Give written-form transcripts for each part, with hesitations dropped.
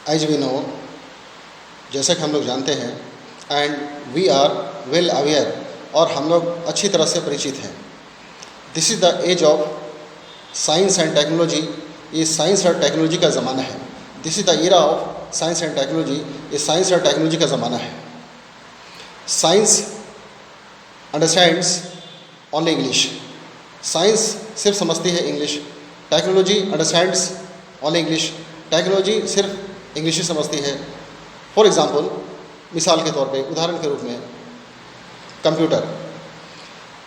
As we know, जैसा कि हम लोग जानते हैं, and we are well aware, और हम लोग अच्छी तरह से परिचित हैं। This is the age of science and technology. ये साइंस और टेक्नोलॉजी का ज़माना है। This is the era of science and technology. ये साइंस और टेक्नोलॉजी का ज़माना है। Science understands only English. Science सिर्फ समझती है English. Technology understands only English. Technology सिर्फ इंग्लिश ही समझती है। फॉर एग्ज़ाम्पल, मिसाल के तौर पे, उदाहरण के रूप में,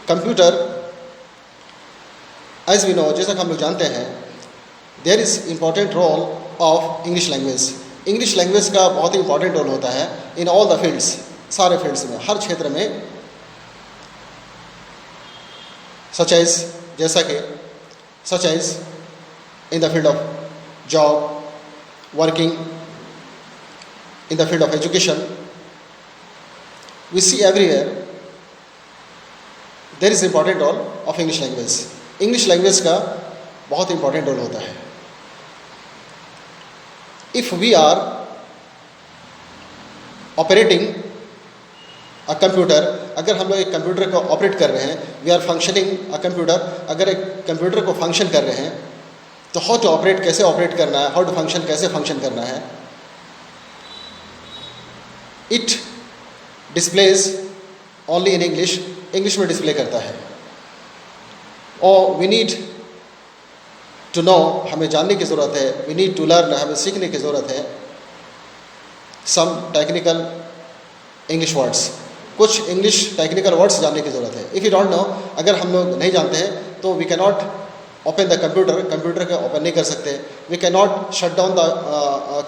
कंप्यूटर एज वी नो, जैसा कि हम लोग जानते हैं, there is important role of English language. English language का बहुत ही इंपॉर्टेंट रोल होता है इन ऑल द फील्ड्स, सारे फील्ड्स में, हर क्षेत्र में। Such as in the field of job, working in the field of education, we see everywhere there is important role of English language. English language का बहुत important role होता है। If we are operating a computer, अगर हम लोग एक computer को operate कर रहे हैं, we are functioning a computer, अगर एक कंप्यूटर को फंक्शन कर रहे हैं, तो हाउ टू ऑपरेट, कैसे ऑपरेट करना है, हाउ टू फंक्शन, कैसे फंक्शन करना है। It displays only in English, English में डिस्प्ले करता है। और वी नीड टू नो, हमें जानने की ज़रूरत है, वी नीड टू लर्न, हमें सीखने की ज़रूरत है सम टेक्निकल इंग्लिश वर्ड्स, कुछ इंग्लिश टेक्निकल वर्ड्स जानने की ज़रूरत है। इफ़ यू डोंट नो, अगर हम लोग नहीं जानते हैं तो we can not open the computer का ओपन नहीं कर सकते। We can not shut down the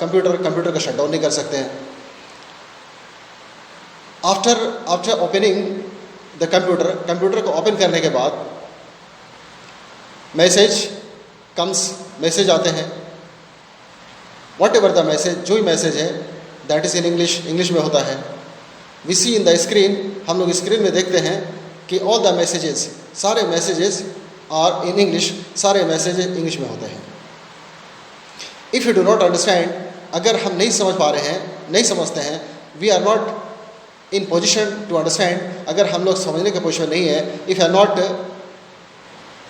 computer का शट डाउन नहीं कर सकते हैं। आफ्टर ओपनिंग द कंप्यूटर को ओपन करने के बाद मैसेज आते हैं। वॉट एवर द मैसेज, जो ही मैसेज है, दैट इज़ इन इंग्लिश में होता है। We see in the screen, हम लोग स्क्रीन में देखते हैं कि ऑल द मैसेजेस, सारे मैसेजेस आर इन इंग्लिश, सारे मैसेजेस इंग्लिश में होते हैं। If you do not understand, अगर हम नहीं समझ पा रहे हैं, नहीं समझते हैं, we are not in position to understand, अगर हम लोग समझने के पोजिशन नहीं है। If you are not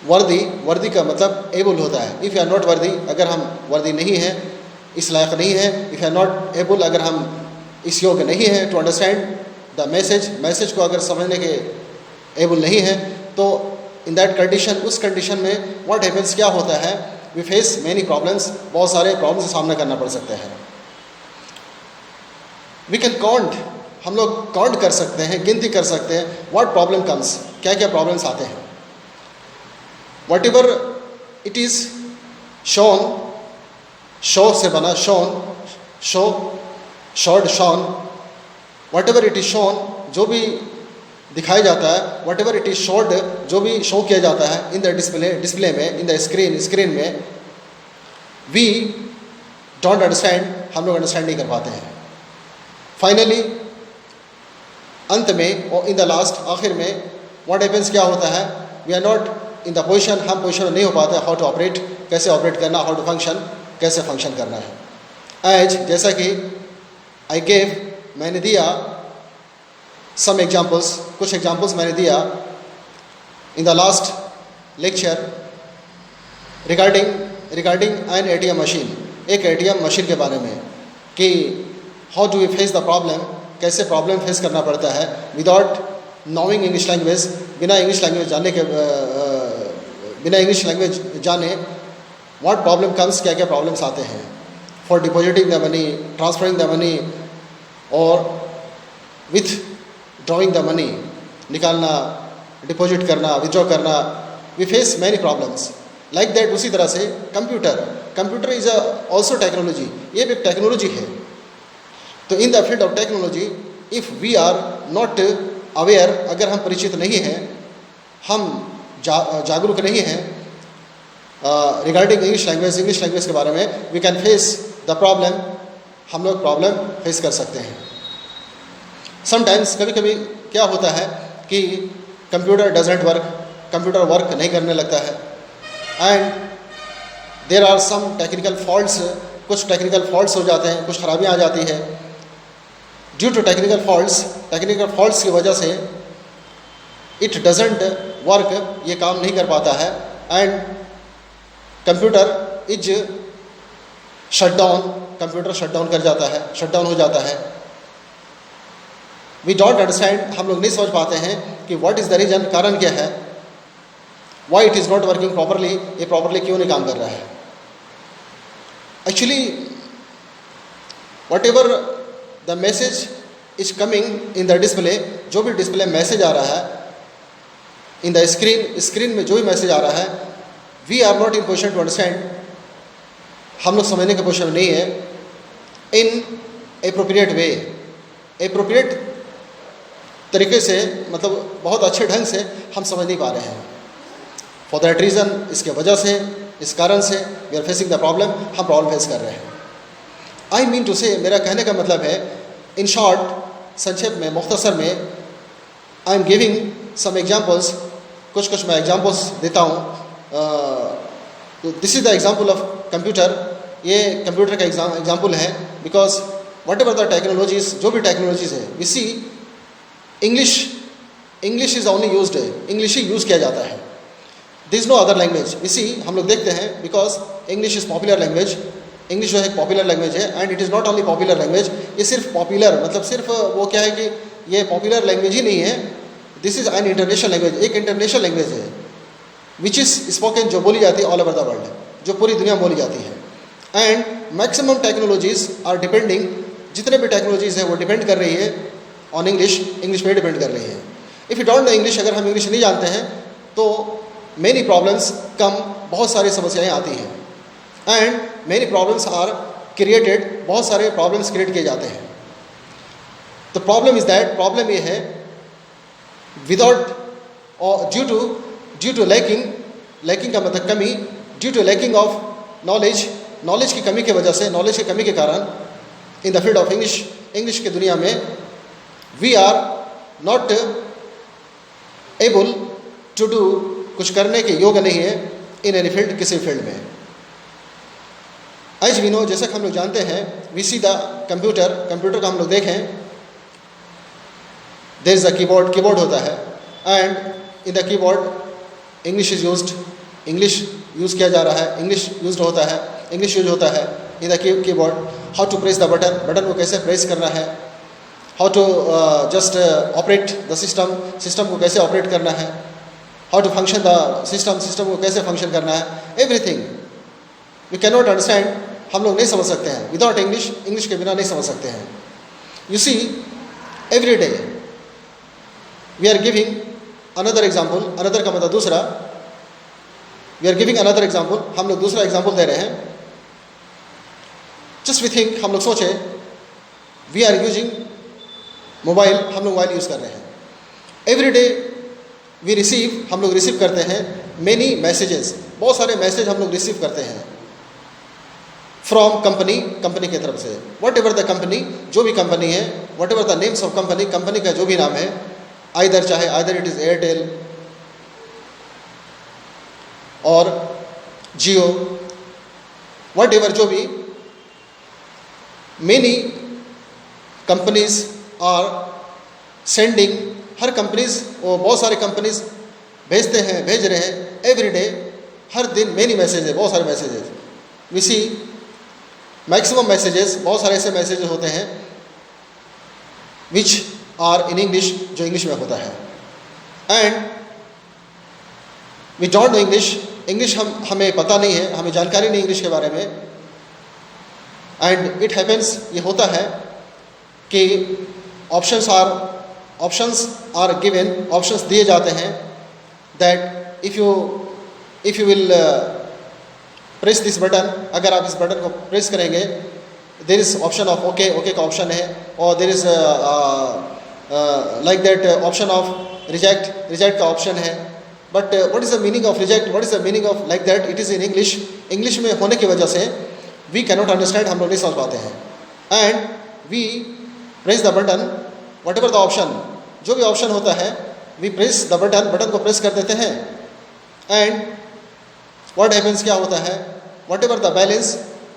worthy का मतलब एबल होता है। If you are not worthy, अगर हम वर्दी नहीं हैं, इस लायक नहीं है। If you are not able, अगर हम इस योग्य नहीं है टू अंडरस्टैंड द मैसेज को अगर समझने के एबल नहीं है, तो इन दैट कंडीशन, उस कंडीशन में व्हाट हैपेंस, क्या होता है, वी फेस मैनी प्रॉब्लम्स, बहुत सारे प्रॉब्लम्स का सामना करना पड़ सकता है। वी कैन काउंट, हम लोग काउंट कर सकते हैं, गिनती कर सकते हैं, व्हाट प्रॉब्लम कम्स, क्या क्या प्रॉब्लम्स आते हैं। Whatever it is shown, show से बना shown, showed shown, whatever it is shown, जो भी दिखाया जाता है, whatever it is showed, जो भी शो किया जाता है, इन द डिस्प्ले में, इन द स्क्रीन में, वी डोंट अंडरस्टैंड, हम लोग अंडरस्टैंड नहीं कर पाते हैं। फाइनली, अंत में और इन द लास्ट, आखिर में, व्हाट हैपेंस, क्या होता है, we are not in the position, हम पोजिशन नहीं हो पाते हाउ टू ऑपरेट, कैसे ऑपरेट करना, हाउ टू फंक्शन, कैसे फंक्शन करना है। एज, जैसा कि आई गेव, मैंने दिया सम एग्जाम्पल्स, कुछ एग्जाम्पल्स मैंने दिया in the last lecture regarding an ATM machine, एक ATM मशीन के बारे में, कि how do we face the problem, कैसे प्रॉब्लम फेस करना पड़ता है विदाउट नोइंग इंग्लिश लैंग्वेज, बिना इंग्लिश लैंग्वेज जाने व्हाट प्रॉब्लम कम्स, क्या क्या प्रॉब्लम्स आते हैं for depositing the money, transferring the money, और विथ ड्रॉइंग द मनी, निकालना, डिपॉजिट करना, विथड्रॉ करना। We face many problems like that. उसी तरह से कंप्यूटर इज़ ऑल्सो टेक्नोलॉजी, ये भी एक टेक्नोलॉजी है। तो in the field of technology, if we are not aware, अगर हम परिचित नहीं हैं, हम जागरूक नहीं हैं रिगार्डिंग इंग्लिश लैंग्वेज के बारे में, we can face the problem, हम लोग प्रॉब्लम फेस कर सकते हैं। समटाइम्स, कभी कभी क्या होता है कि computer doesn't work, computer work नहीं करने लगता है, and there are some technical faults कुछ टेक्निकल फॉल्ट्स हो जाते हैं, कुछ खराबियाँ आ जाती है। ड्यू टू टेक्निकल फॉल्ट्स की वजह से इट डजेंट वर्क, ये काम नहीं कर पाता है, and computer is shutdown, computer shutdown कर जाता है, शटडाउन हो जाता है। वी डोंट अंडरस्टैंड, हम लोग नहीं समझ पाते हैं कि व्हाट इज़ द रीज़न, कारण क्या है, why it is not working properly, ये प्रॉपरली क्यों नहीं काम कर रहा है। Actually what ever the message is coming in the display, जो भी डिस्प्ले मैसेज आ रहा है इन द स्क्रीन में जो भी मैसेज आ रहा है, we are not in position to understand, हम लोग समझने की पोजिशन में नहीं है। इन एप्रोप्रिएट वे, एप्रोप्रिएट तरीके से, मतलब बहुत अच्छे ढंग से हम समझ नहीं पा रहे हैं। फॉर दैट रीज़न, इसके वजह से, इस कारण से we are facing the problem, हम प्रॉब्लम फेस कर रहे हैं। आई मीन टू से, मेरा कहने का मतलब है, इन शॉर्ट, संक्षेप में, मुख्तसर में, I am giving some examples, कुछ मैं एग्जाम्पल्स देता हूँ। This is the example of computer, ये कंप्यूटर का एग्जाम्पल है, because whatever the technologies, जो भी टेक्नोलॉजीज है, we see English is only used, English ही यूज़ किया जाता है। This is no other language, we see, हम लोग देखते हैं, because English is popular language, English जो है एक पॉपुलर लैंग्वेज है, and it is not only popular language, ये सिर्फ पॉपुलर, मतलब सिर्फ वो क्या है कि ये पॉपुलर लैंग्वेज ही नहीं है, this is an international language, एक इंटरनेशनल लैंग्वेज है, विच इज़ स्पोकन, जो बोली जाती है ऑल ओवर द वर्ल्ड, जो पूरी दुनिया में बोली जाती है। And maximum technologies are depending, जितने भी टेक्नोलॉजीज़ है वो डिपेंड कर रही है ऑन इंग्लिश पे डिपेंड कर रही है। If you don't know English, अगर हम इंग्लिश नहीं जानते हैं तो मेनी प्रॉब्लम्स कम, बहुत सारी समस्याएं आती हैं, and many problems are created, बहुत सारे प्रॉब्लम्स क्रिएट किए जाते हैं। The problem is that, problem ये है, विदाउट और ड्यू टू लैकिंग का मतलब कमी, due to lacking of knowledge की कमी की वजह से, नॉलेज की कमी के कारण, in the field of English की दुनिया में, we are not able to do, कुछ करने के योग्य नहीं है इन एनी फील्ड, किसी फील्ड में। एज वी नो, जैसा कि हम लोग जानते हैं, वी सी द कंप्यूटर का हम लोग देखें, देयर इज़ अ कीबोर्ड होता है, and in the keyboard English is used, English use किया जा रहा है, इंग्लिश यूज होता है in the keyboard. How to press the button को कैसे प्रेस करना है, how to just operate the system को कैसे ऑपरेट करना है, how to function the system को कैसे फंक्शन करना है, everything we can not understand, हम लोग नहीं समझ सकते हैं विदाउट इंग्लिश के बिना नहीं समझ सकते हैं। You see, every day we are giving another example, another का मतलब दूसरा, we are giving another example, हम लोग दूसरा एग्जाम्पल दे रहे हैं। जस्ट वी थिंक, हम लोग सोचे, वी आर यूजिंग मोबाइल, हम लोग मोबाइल यूज़ कर रहे हैं। एवरी डे वी रिसीव, हम लोग रिसीव करते हैं मेनी मैसेजेस, बहुत सारे मैसेज हम लोग रिसीव करते हैं फ्रॉम कंपनी की तरफ से। वट एवर द कंपनी, जो भी कंपनी है, whatever the names of company का जो भी नाम है, आइदर इट इज़ एयरटेल और जियो, वट एवर, जो भी, मेनी कंपनीज आर सेंडिंग, हर कंपनीज, वो बहुत सारे कंपनीज भेज रहे हैं एवरी डे, हर दिन मेनी मैसेज है, बहुत सारे messages, we see maximum messages, बहुत सारे ऐसे मैसेजेस होते हैं विच आर इन इंग्लिश, जो इंग्लिश में होता है, and we don't know English हमें पता नहीं है, हमें जानकारी नहीं इंग्लिश के बारे में, एंड इट हैपेंस, ये होता है कि ऑप्शंस आर गिवन, ऑप्शंस दिए जाते हैं, that if you will press this button, अगर आप इस बटन को प्रेस करेंगे, there is option of okay का ऑप्शन है, और there is like that option of reject का ऑप्शन है। But what is the meaning of reject, what is the meaning of like that, it is in English में होने की वजह से वी कैन नॉट अंडरस्टैंड, हम लोग नहीं समझ पाते हैं, and we press the button, whatever the option, जो भी ऑप्शन होता है, वी प्रेस द बटन को प्रेस कर देते हैं, एंड व्हाट हैपेंस, क्या होता है, वट एवर द बैलेंस,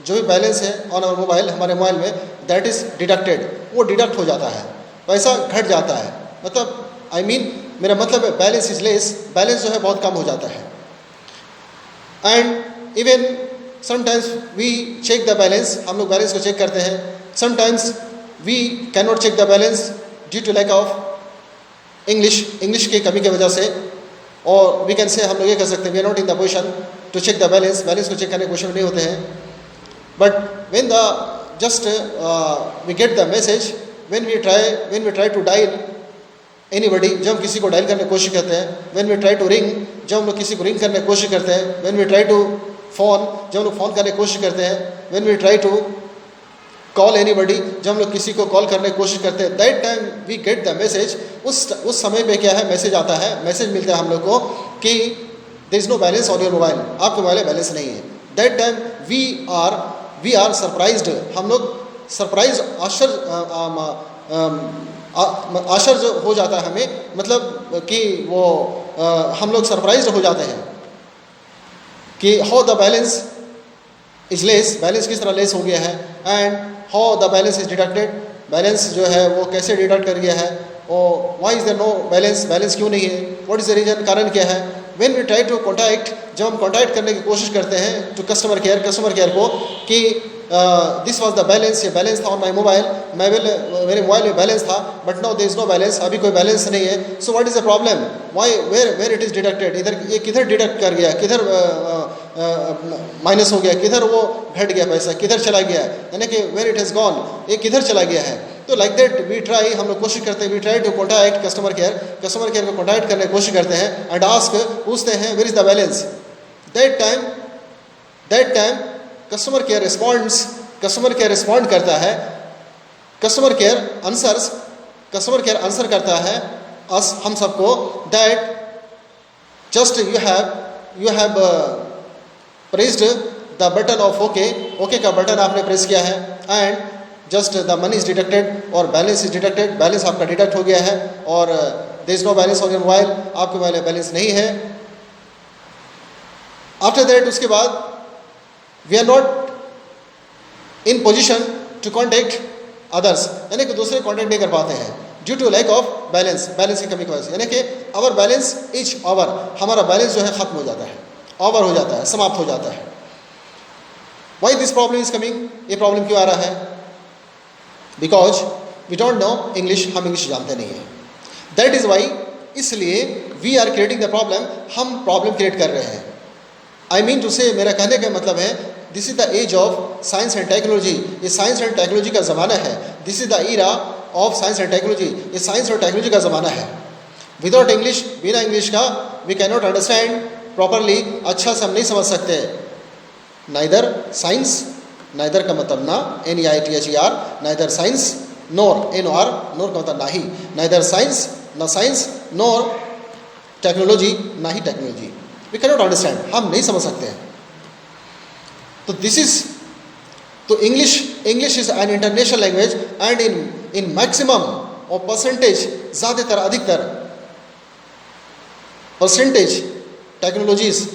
जो भी बैलेंस है ऑन आवर मोबाइल, हमारे मोबाइल में, दैट इज़ डिडक्टेड, वो डिडक्ट हो जाता है, पैसा घट जाता है। मतलब मेरा मतलब है बैलेंस इज लेस, बैलेंस जो है बहुत कम हो जाता है। And even sometimes we check the balance, हम लोग बैलेंस को चेक करते हैं। Sometimes we can not check the balance due to lack of English की कमी की वजह से, और वी कैन से हम लोग ये कह सकते हैं we are not in the position to check the balance, balance को चेक करने की पोजिशन नहीं होते हैं। But when the just we get the message, when we try to dial anybody, जब हम किसी को डायल करने की कोशिश करते हैं, when we try to ring, जब हम लोग किसी को रिंग करने की कोशिश करते हैं, when we try to phone, जब हम लोग फ़ोन करने की कोशिश करते हैं, when we try to call anybody, जब हम लोग किसी को कॉल करने की कोशिश करते हैं, that time we get the message, उस समय पे क्या है, मैसेज आता है, मैसेज मिलता है हम लोग को कि there is no balance on your mobile, आपके मोबाइल में बैलेंस नहीं है। That time we are surprised, हम लोग सरप्राइज आश्चर्य हो जाता है हमें, मतलब कि वो हम लोग सरप्राइज्ड हो जाते हैं कि how the balance is less, balance किस तरह लेस हो गया है, and how the balance is deducted, balance जो है वो कैसे डिडक्ट कर गया है, और why is there no balance, balance क्यों नहीं है, व्हाट इज द रीजन, कारण क्या है। When we try to contact, जब हम कॉन्टैक्ट करने की कोशिश करते हैं टू कस्टमर केयर को कि दिस वॉज द बैलेंस, ये बैलेंस था ऑन माई मोबाइल, मेरे मोबाइल में बैलेंस था, but now there is no balance, अभी कोई बैलेंस नहीं है। So what is the problem, why where it is deducted, इधर ये किधर डिडक्ट कर गया, किधर माइनस हो गया, किधर वो घट गया पैसा, किधर चला गया, यानी कि वेयर इट हैज़ गॉन, ये किधर चला गया है। तो लाइक दैट वी ट्राई, हम लोग कोशिश करते हैं, we try to contact customer care को कॉन्टैक्ट करने की कोशिश करते हैं, एंड आस्क, पूछते हैं where is the balance. That time customer care respond करता है, कस्टमर केयर आंसर करता है हम सबको, that just you have pressed the button of okay का बटन आपने प्रेस किया है, and just the money is deducted, और बैलेंस इज डिडक्टेड, बैलेंस आपका डिडक्ट हो गया है, और there is no balance on your mobile, आपके मोबाइल में बैलेंस नहीं है। आफ्टर दैट, उसके बाद we are not in position to contact others, यानी कि दूसरे कॉन्टेक्ट नहीं कर पाते हैं due to lack of balance की कमी की वजह से, यानी कि आवर बैलेंस इज ओवर, हमारा बैलेंस जो है ख़त्म हो जाता है, ओवर हो जाता है, समाप्त हो जाता है। Why this problem is coming, ये प्रॉब्लम क्यों आ रहा है, because we don't know English, हम इंग्लिश जानते नहीं हैं। दैट इज़ वाई, इसलिए we are creating the problem, हम प्रॉब्लम क्रिएट कर रहे हैं। आई मीन टू से, मेरा कहने का मतलब है, this is the age of science and technology, ये साइंस एंड टेक्नोलॉजी का ज़माना है। This is the era of science and technology, ये साइंस और टेक्नोलॉजी का ज़माना है। विदाउट इंग्लिश, बिना इंग्लिश का we can not understand properly, अच्छा से हम नहीं समझ सकते। नाइदर साइंस, नाइदर का मतलब ना, NEITHER, neither science nor, NOR, nor का मतलब नाही, नाइदर साइंस, ना साइंस, नोर टेक्नोलॉजी, ना ही technology, we can not understand, हम नहीं समझ सकते हैं। तो तो English is an international language, and in maximum और परसेंटेज, ज़्यादातर अधिकतर परसेंटेज टेक्नोलॉजीज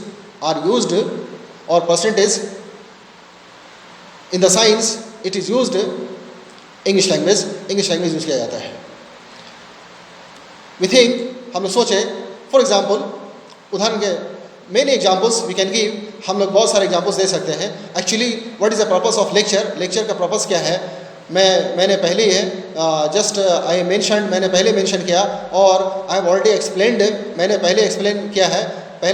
आर यूज्ड, और percentage in the science it is used English language use किया जाता है। वी थिंक, हम लोग सोचे, फॉर एग्जाम्पल, उदाहरण के many examples we can give, हम लोग बहुत सारे एग्जाम्पल्स दे सकते हैं। Actually what is the purpose of lecture का पर्पस क्या है, मैंने पहले ही मैंने पहले मेंशन किया, और आई हैव ऑलरेडी एक्सप्लेन्ड, मैंने पहले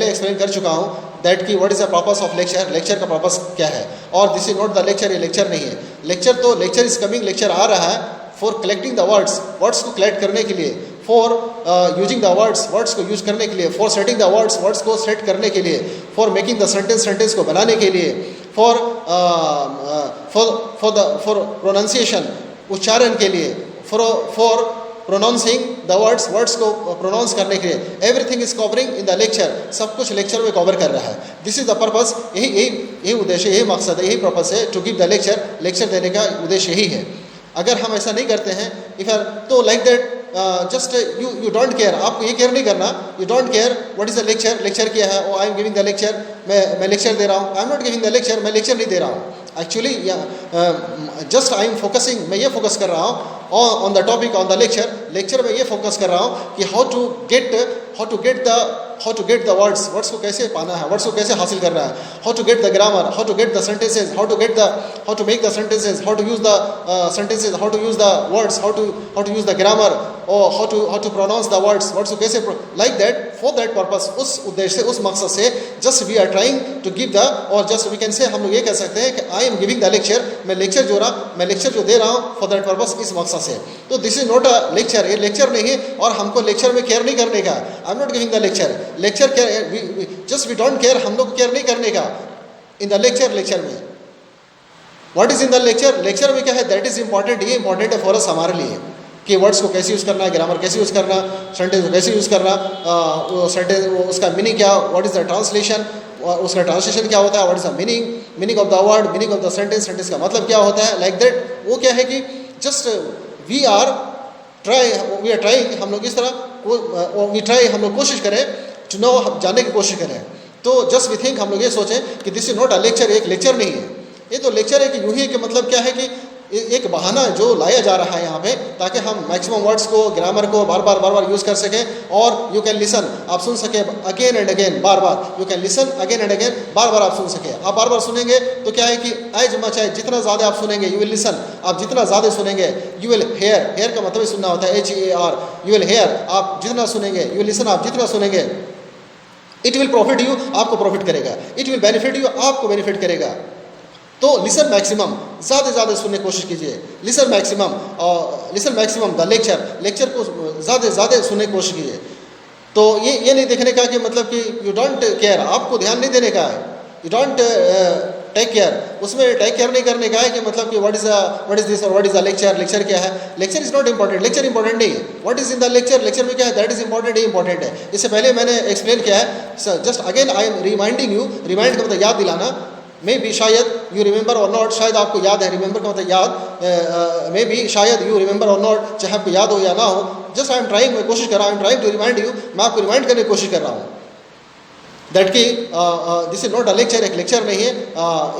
एक्सप्लेन कर चुका हूँ दैट कि what is the purpose of lecture का पर्पस क्या है। और this is not the lecture, ये लेक्चर नहीं है। लेक्चर इज कमिंग, लेक्चर आ रहा है फॉर कलेक्टिंग द वर्ड्स को कलेक्ट करने के लिए, फॉर यूजिंग द वर्ड्स को यूज करने के लिए, फॉर सेटिंग द वर्ड्स को सेट करने के लिए, फॉर मेकिंग द सेंटेंस को बनाने के लिए, फॉर प्रोनाउंसिएशन, उच्चारण के लिए, फॉर प्रोनाउंसिंग द वर्ड्स को प्रोनाउंस करने के लिए। Everything is covering in the lecture, सब कुछ लेक्चर में कवर कर रहा है। दिस इज द पर्पस, यही उद्देश्य, यही मकसद है, यही पर्पस है टू गिव द लेक्चर देने का उद्देश्य यही है। अगर हम ऐसा नहीं करते हैं तो like that just you don't care, आपको ये केयर नहीं करना, you don't care what is the lecture क्या है, oh I am giving the lecture, मैं लेक्चर दे रहा हूँ, I am not giving the lecture, मैं लेक्चर नहीं दे रहा हूँ, actually just I am focusing, मैं ये फोकस कर रहा हूँ on the topic, on the lecture में ये फोकस कर रहा हूँ कि how to get the words को कैसे पाना है, वर्ड्स को कैसे हासिल करना है, how to get the grammar, how to get the sentences, how to make the sentences, how to use the sentences, how to use the words, how to use the grammar, और how to pronounce the words को कैसे, like that, for that purpose, उस उद्देश्य से, उस मकसद से just we are trying to give the, और जस्ट वी कैन से, हम लोग ये कह सकते हैं कि I am giving the lecture, मैं लेक्चर जो दे रहा हूँ फॉर दैट पर्पस, इस मकसद से। तो this is not a lecture, ये लेक्चर नहीं है, और हमको लेक्चर में केयर नहीं करने का, I am not giving the lecture care, just we don't care, हम लोग केयर नहीं करने का इन द लेक्चर में। What is in the lecture में क्या है, दैट इज इंपॉर्टेंट, ये इंपॉर्टेंट है फॉर अस, हमारे लिए, कि वर्ड्स को कैसे यूज़ करना है, ग्रामर कैसे यूज़ करना, सेंटेंस को कैसे यूज़ करना, सेंटेंस उसका मीनिंग क्या, व्हाट इज़ द ट्रांसलेशन, उसका ट्रांसलेशन क्या होता है, what is the meaning of the word, meaning of the sentence का मतलब क्या होता है, लाइक दैट। वो क्या है कि जस्ट वी आर ट्राइंग, हम लोग इस तरह हम लोग कोशिश करें टू नो, जानने की कोशिश करें। तो जस्ट वी थिंक, हम लोग ये सोचें कि this is not a lecture, एक लेक्चर नहीं है, ये तो लेक्चर है कि यूँ ही कि मतलब क्या है कि एक बहाना जो लाया जा रहा है यहाँ पे, ताकि हम मैक्सिमम वर्ड्स को, ग्रामर को बार बार यूज़ कर सकें, और यू कैन लिसन, आप सुन सके अगेन एंड अगेन, बार you can listen again and again, बार आप सुन सके। आप बार सुनेंगे तो क्या है कि एज मच है, जितना ज़्यादा आप सुनेंगे, यू विल लिसन, आप जितना ज़्यादा सुनेंगे, यू विल हेयर का मतलब सुनना होता है, HEAR, यू विल हेयर, आप जितना सुनेंगे, यू विल लिसन, आप जितना सुनेंगे, इट विल प्रॉफिट यू, आपको प्रॉफिट करेगा, इट विल बेनिफिट यू, आपको बेनिफिट करेगा। तो लिसन मैक्सिमम, ज़्यादा सुनने की कोशिश कीजिए, लिसन मैक्सिमम द लेक्चर को ज़्यादा सुनने की कोशिश कीजिए। तो ये नहीं देखने का कि मतलब कि यू डोंट केयर, आपको ध्यान नहीं देने का है, यू डोंट टेक केयर, उसमें टेक केयर नहीं करने का है कि मतलब कि व्हाट इज दिस और व्हाट इज द लेक्चर क्या है, lecture is not important, lecture important नहीं है, what is in the lecture में क्या है, दैट इज इंपॉर्टेंट, ये इंपॉर्टेंट है। इससे पहले मैंने एक्सप्लेन किया है, just again I am reminding you, remind का मतलब याद दिलाना, मे बी शायद यू रिमेंबर और नॉट, शायद आपको याद है, रिमेंबर का मतलब याद, मे बी शायद यू रिमेंबर और नॉट, चाहे आपको याद हो या ना हो, जस्ट आई एम ट्राइंग, मैं कोशिश कर रहा हूँ, I am trying to remind you, मैं आपको रिमाइंड करने की कोशिश कर रहा हूँ दैट कि this is not a lecture, एक लेक्चर नहीं है,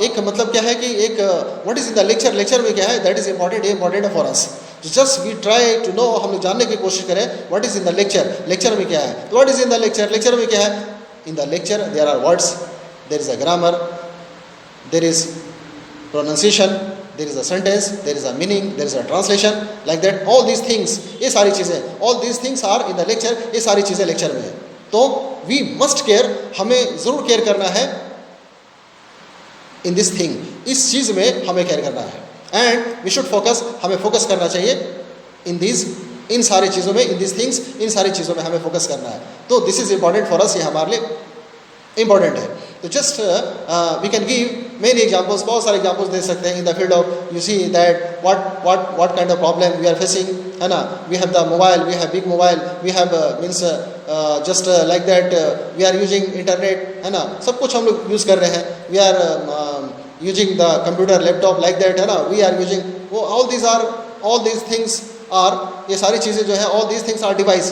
एक मतलब क्या है कि एक what is in the lecture में क्या है, दैट इज इंपॉर्टेंट, ये इंपॉर्टेंट है for us, just we try to know, हम लोग जानने की कोशिश करें what is in the lecture में क्या है। तो what is in the lecture में क्या है, in the lecture there are words, there is a grammar, there is pronunciation, there is a sentence, there is a meaning, there is a translation, like that, all these things, ये सारी चीज़ें, all these things are in the lecture, ये सारी चीज़ें lecture में है। तो we must care, हमें ज़रूर केयर करना है in this thing, इस चीज़ में हमें केयर करना है, and we should focus, हमें फोकस करना चाहिए इन सारी चीज़ों में, in these things, इन सारी चीज़ों में हमें फोकस करना है। तो this is important for us, ये हमारे लिए इंपॉर्टेंट है। तो just we can give many examples, बहुत सारे एग्जाम्पल्स दे सकते हैं in the field of, you see that what kind of problem we are facing, है ना, we have the mobile, we have big mobile, we have means just like that, we are using internet, है ना, सब कुछ हम लोग use कर रहे हैं, we are using the computer, laptop, like that, है ना, वी आर यूजिंग, वो ऑल दीज थिंग्स आर, ये सारी चीज़ें जो है, all these things are device,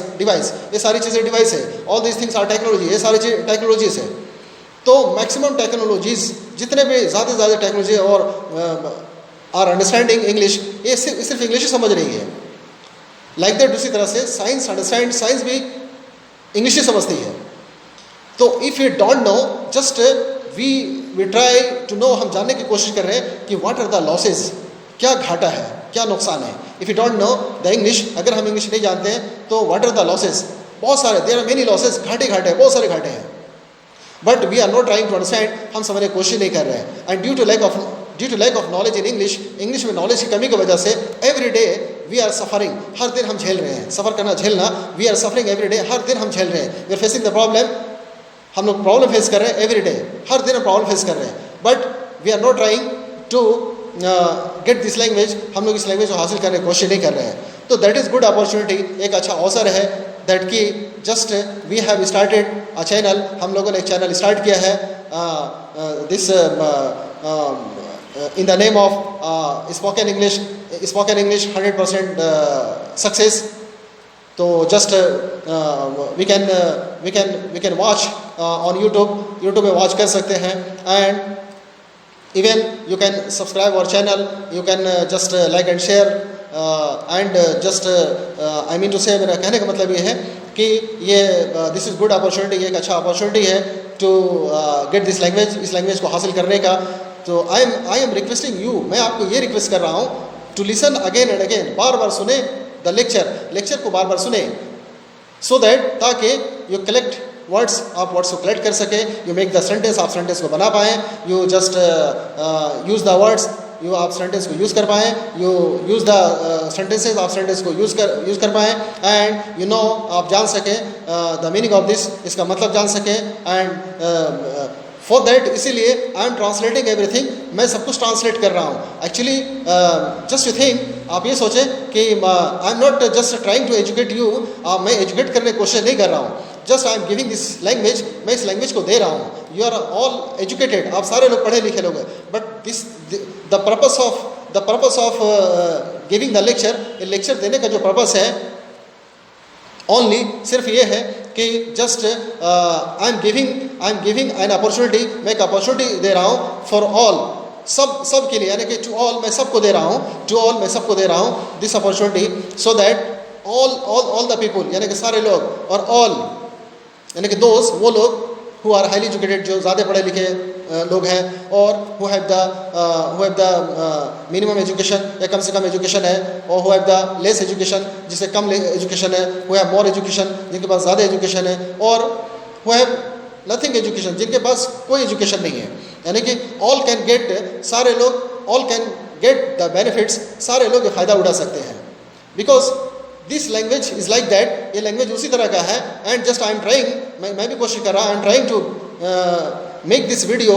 ये सारी चीज़ें डिवाइस है, all these things are technology, ये सारी चीज़ टेक्नोलॉजीज है। तो मैक्सिमम टेक्नोलॉजीज, जितने भी ज़्यादा टेक्नोलॉजी और आर अंडरस्टैंडिंग इंग्लिश, ये सिर्फ इंग्लिश ही समझ रही है, लाइक दैट। दूसरी तरह से साइंस भी इंग्लिश ही समझती है। तो if you don't know, just we try to know, हम जानने की कोशिश कर रहे हैं कि व्हाट आर द लॉसेज, क्या घाटा है, क्या नुकसान है। If you don't know the English, अगर हम इंग्लिश नहीं जानते हैं तो व्हाट आर द लॉसेज, बहुत सारे, देयर आर मेनी लॉसेज, घाटे बहुत सारे घाटे हैं, but we are not trying to understand, हम समझने की कोशिश नहीं कर रहे हैं। And due to lack of knowledge in English में नॉलेज की कमी की वजह से every day we are suffering, हर दिन हम झेल रहे हैं, सफ़र करना झेलना, we are suffering every day, हर दिन हम झेल रहे हैं, we are facing the problem, हम लोग प्रॉब्लम फेस कर रहे हैं एवरी डे, हर दिन हम प्रॉब्लम फेस कर रहे हैं, but we are not trying to get this language, हम लोग इस लैंग्वेज को हासिल करने की कोशिश नहीं कर रहे हैं। तो दैट इज़ गुड अपॉर्चुनिटी, एक अच्छा अवसर है, दैट कि just we have started a channel, हम लोगों ने एक चैनल स्टार्ट किया है, this in the name of spoken English 100% success. तो just we can watch on YouTube में वॉच कर सकते हैं, Even you can subscribe our channel, you can just like and share and just I mean to say, मेरा कहने का मतलब ये है कि ये this is good opportunity, ये एक अच्छा opportunity है to get this language, इस language को हासिल करने का. तो I am requesting you, मैं आपको ये request कर रहा हूँ to listen again and again, बार बार सुने the lecture को बार बार सुने, so that ताकि you collect वर्ड्स, आप वर्ड्स को कलेक्ट कर सकें, यू मेक द सेंटेंस, आप सेंटेंस को बना पाएँ, you just use the words, you आप सेंटेंस को यूज़ कर पाएँ, यू यूज़ द सेंटेंसेस, आप सेंटेंस को यूज़ कर पाएँ, एंड यू नो आप जान सकें द मीनिंग ऑफ दिस, इसका मतलब जान सकें. एंड फॉर दैट इसीलिए आई एम ट्रांसलेटिंग एवरीथिंग, मैं सब कुछ ट्रांसलेट कर रहा हूँ. एक्चुअली जस्ट यू थिंक, आप ये सोचें कि I am not just trying to educate you, मैं एजुकेट करने की कोशिश नहीं कर रहा हूँ. Just I am giving this language, मैं इस लैंग्वेज को दे रहा हूँ. यू आर ऑल एजुकेटेड, आप सारे लोग पढ़े लिखे लोग हैं, but this the purpose of giving the lecture देने का जो पर्पस है ओनली सिर्फ ये है कि just I am giving an opportunity, मैं एक अपॉर्चुनिटी दे रहा हूँ फॉर ऑल, सब के लिए, यानी कि टू ऑल मैं सबको दे रहा हूँ, this opportunity, so that all the people, यानी कि सारे लोग, और ऑल यानी कि दोस्त, वो लोग हु आर हाईली एजुकेटेड, जो ज़्यादा पढ़े लिखे लोग हैं, और who have the minimum education, या कम से कम एजुकेशन है, और who have the less education, जिससे कम एजुकेशन है, हु हैव मोर एजुकेशन, जिनके पास ज़्यादा एजुकेशन है, और हु हैव नथिंग एजुकेशन, जिनके पास कोई एजुकेशन नहीं है. यानी कि ऑल कैन गेट, सारे लोग all can get the benefits, सारे लोग फ़ायदा उठा सकते हैं. Because this language is like that, ये लैंग्वेज उसी तरह का है. And just I am trying, मैं भी कोशिश कर रहा हूँ, I am trying to make this video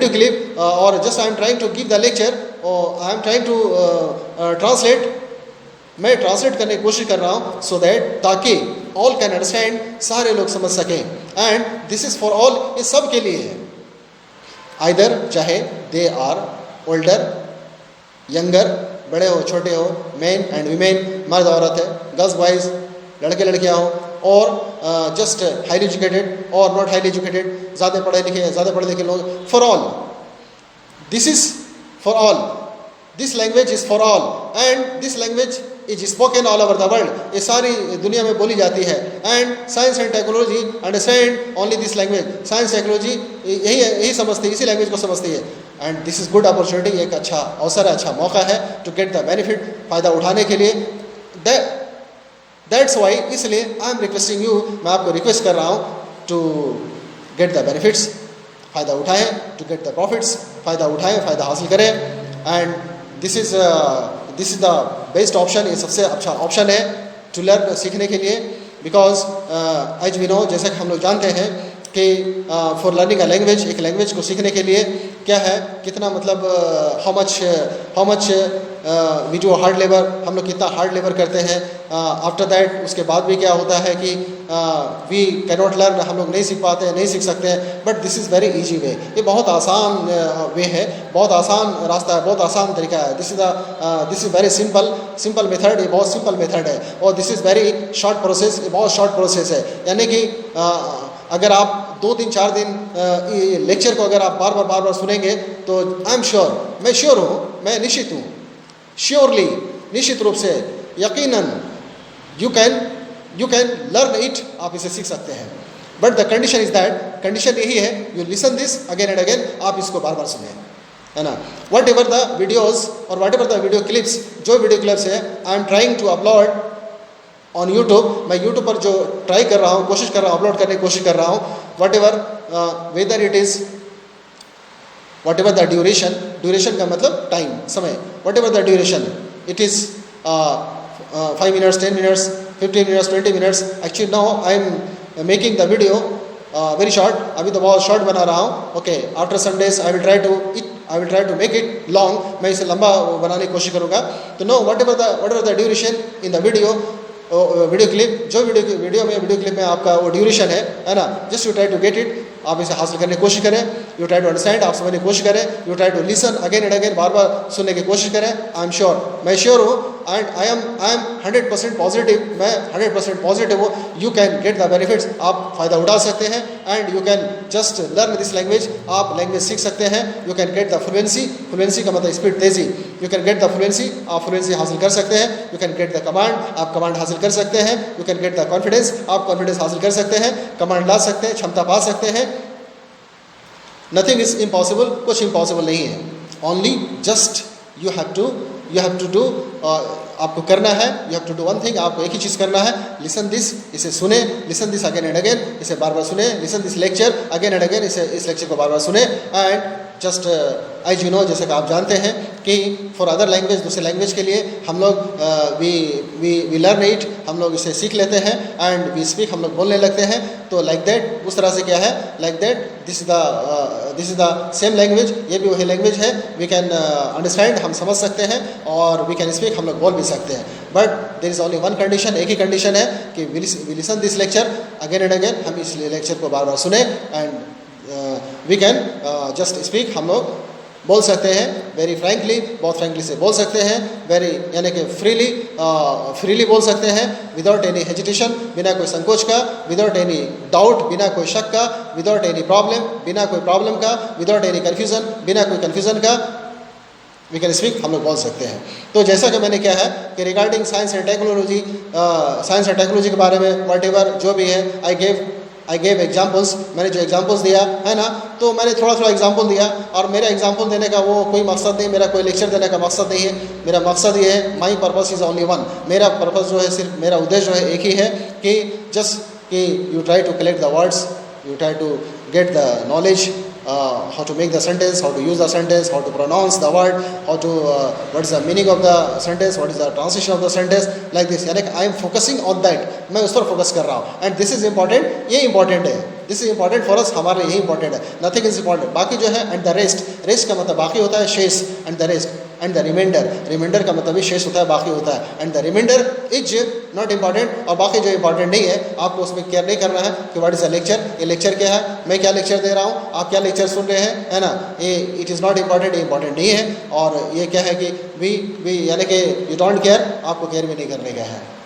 clip, और just I am trying to give the lecture, और I am trying to translate, मैं ट्रांसलेट करने की कोशिश कर रहा हूँ, सो दैट ताकि ऑल कैन अंडरस्टैंड, सारे लोग समझ सकें. And this is for all, ये सब के लिए है. आइदर चाहे दे आर ओल्डर, यंगर, बड़े हो छोटे हो, मेन एंड वीमेन, मर्द औरत है, गर्ल्स बॉयज़, लड़के लड़कियाँ हो, और जस्ट हाईली एजुकेटेड और नॉट हाईली एजुकेटेड, ज़्यादा पढ़े लिखे लोग, for all, this is for all, this language is for all, and this language is spoken all over the world, ये सारी दुनिया में बोली जाती है. And science and technology understand only this language, science technology यही समझती है, इसी लैंग्वेज को समझती है. And this is good opportunity, एक अच्छा अवसर है, अच्छा मौका है टू गेट द बेनिफिट, फ़ायदा उठाने के लिए. दैट्स वाई, इसलिए आई एम रिक्वेस्टिंग यू, मैं आपको रिक्वेस्ट कर रहा हूँ टू गेट द बेनिफिट्स, फ़ायदा उठाएँ, टू गेट द प्रॉफिट्स, फ़ायदा उठाएँ, फ़ायदा हासिल करें. And this is the best option, ये सबसे अच्छा ऑप्शन है टू लर्न, सीखने के लिए. बिकॉज एज वी नो, जैसे कि हम लोग जानते हैं कि फॉर लर्निंग अ लैंग्वेज, एक लैंग्वेज को सीखने के लिए क्या है, कितना मतलब how much we do hard labour, हम लोग कितना हार्ड लेबर करते हैं. आफ्टर दैट, उसके बाद भी क्या होता है कि वी कैन नॉट लर्न, हम लोग नहीं सीख पाते हैं, नहीं सीख सकते हैं. But this is very easy way, ये बहुत आसान वे है, बहुत आसान रास्ता है, बहुत आसान तरीका है. This is very simple method, ये बहुत सिंपल मेथड है. और this is very short process, ये बहुत शॉर्ट प्रोसेस है. यानी कि अगर आप 2 दिन 4 दिन लेक्चर को अगर आप बार बार सुनेंगे, तो आई एम श्योर, मैं श्योर हूँ, मैं निश्चित हूँ, श्योरली, निश्चित रूप से, यकीनन, यू कैन लर्न इट, आप इसे सीख सकते हैं. But the condition is that, condition यही है, you listen this again and again, आप इसको बार बार सुने, है ना. वट एवर द वीडियोज़ और whatever the video clips, जो वीडियो क्लिप्स है, I am trying to upload on YouTube, मैं यूट्यूब पर जो ट्राई कर रहा हूँ, कोशिश कर रहा हूँ, अपलोड करने की कोशिश कर रहा हूँ. Whatever whether it is, whatever the duration का मतलब टाइम, समय, whatever the duration, it is 5 minutes, 10 minutes, 15 minutes, 20 minutes. Actually now I am making the video very short, अभी तो बहुत शॉर्ट बना रहा हूँ. Okay, after some days I will try to make it long, मैं इसे लंबा बनाने की कोशिश करूँगा. तो no, whatever the duration in the video clip, जो वीडियो क्लिप में आपका वो ड्यूरेशन है ना, just you try to get it, आप इसे हासिल करने की कोशिश करें. यू ट्राई टू अंडरस्टैंड, आप समझने की कोशिश करें, you try to listen again and again, बार बार सुनने की कोशिश करें। आई एम श्योर, मैं श्योर हूँ एंड आई एम 100% पॉजिटिव, मैं 100% पॉजिटिव हूँ, you can get the benefits, आप फ़ायदा उठा सकते हैं and you can just learn this language, आप लैंग्वेज सीख सकते हैं। You can get the fluency, fluency का मतलब स्पीड, तेज़ी, you can get the fluency, आप फ्लुएंसी हासिल कर सकते हैं। You can get the command, आप कमांड हासिल कर सकते हैं। You can get the confidence, आप कॉन्फिडेंस हासिल कर सकते हैं, कमांड ला सकते हैं, क्षमता पा सकते हैं। नथिंग इज इम्पॉसिबल, कुछ इम्पॉसिबल नहीं है, only just you have to do, आपको करना है, you have to do one thing, आपको एक ही चीज़ करना है, लिसन दिस, इसे सुने, listen this again and again, इसे बार बार सुने, listen this lecture again and again, इस लेक्चर को बार बार सुने and just as you know, जैसे कि आप जानते हैं कि फॉर अदर लैंग्वेज, दूसरे लैंग्वेज के लिए हम लोग वी लर्न इट, हम लोग इसे सीख लेते हैं एंड वी स्पीक, हम लोग बोलने लगते हैं। तो लाइक दैट, उस तरह से क्या है, like that this is the same language, ये भी वही लैंग्वेज है, वी कैन अंडरस्टैंड, हम समझ सकते हैं और वी कैन स्पीक, हम लोग बोल भी सकते हैं। But there is only one condition, एक ही कंडीशन है कि we listen this lecture again and again, हम इस लेक्चर को बार बार सुने and we can just speak, हम लोग बोल सकते हैं वेरी फ्रैंकली, बहुत फ्रैंकली से बोल सकते हैं, वेरी यानी कि फ्रीली बोल सकते हैं, विदाउट एनी हेजिटेशन, बिना कोई संकोच का, विदाउट एनी डाउट, बिना कोई शक का, विदाउट एनी प्रॉब्लम, बिना कोई प्रॉब्लम का, विदाउट एनी कन्फ्यूज़न, बिना कोई कन्फ्यूज़न का, वी कैन स्पीक, हम लोग बोल सकते हैं। तो जैसा कि मैंने क्या है कि रिगार्डिंग साइंस एंड टेक्नोलॉजी के बारे में वट एवर जो भी है, आई गेव एग्जाम्पल्स, मैंने जो एग्जाम्पल्स दिया है ना, तो मैंने थोड़ा एग्जाम्पल दिया और मेरा एग्जाम्पल देने का वो कोई मकसद नहीं, मेरा कोई लेक्चर देने का मकसद नहीं है। मेरा मकसद ये है, my purpose is only one, मेरा पर्पस जो है, सिर्फ मेरा उद्देश्य जो है एक ही है कि जस्ट कि you try to collect the words, you try to get the knowledge, how to make the sentence, how to use the sentence, how to pronounce the word, how to what is the meaning of the sentence, what is the translation of the sentence, like this, यानी कि I am focusing on that, मैं उस पर focus कर रहा हूँ and this is important, ये important है, this is important for us, हमारे यही इंपॉर्टेंट है, नथिंग इज इंपॉर्टेंट। बाकी जो है एंड द रेस्ट, रेस्ट का मतलब बाकी होता है, शेष and the rest and the reminder, reminder का मतलब भी शेष होता है, बाकी होता है and the reminder is not important. और बाकी जो इंपॉर्टेंट नहीं है आपको उसमें केयर नहीं करना है कि व्हाट इज अ लेक्चर, ये लेक्चर क्या है, मैं क्या लेक्चर दे रहा हूँ, आप क्या लेक्चर सुन रहे हैं, है ना, ये इट इज़ नॉट इंपॉर्टेंट, ये इंपॉर्टेंट नहीं है। और ये क्या है कि वी यानी कि यू डोंट केयर, आपको केयर भी नहीं करने का है।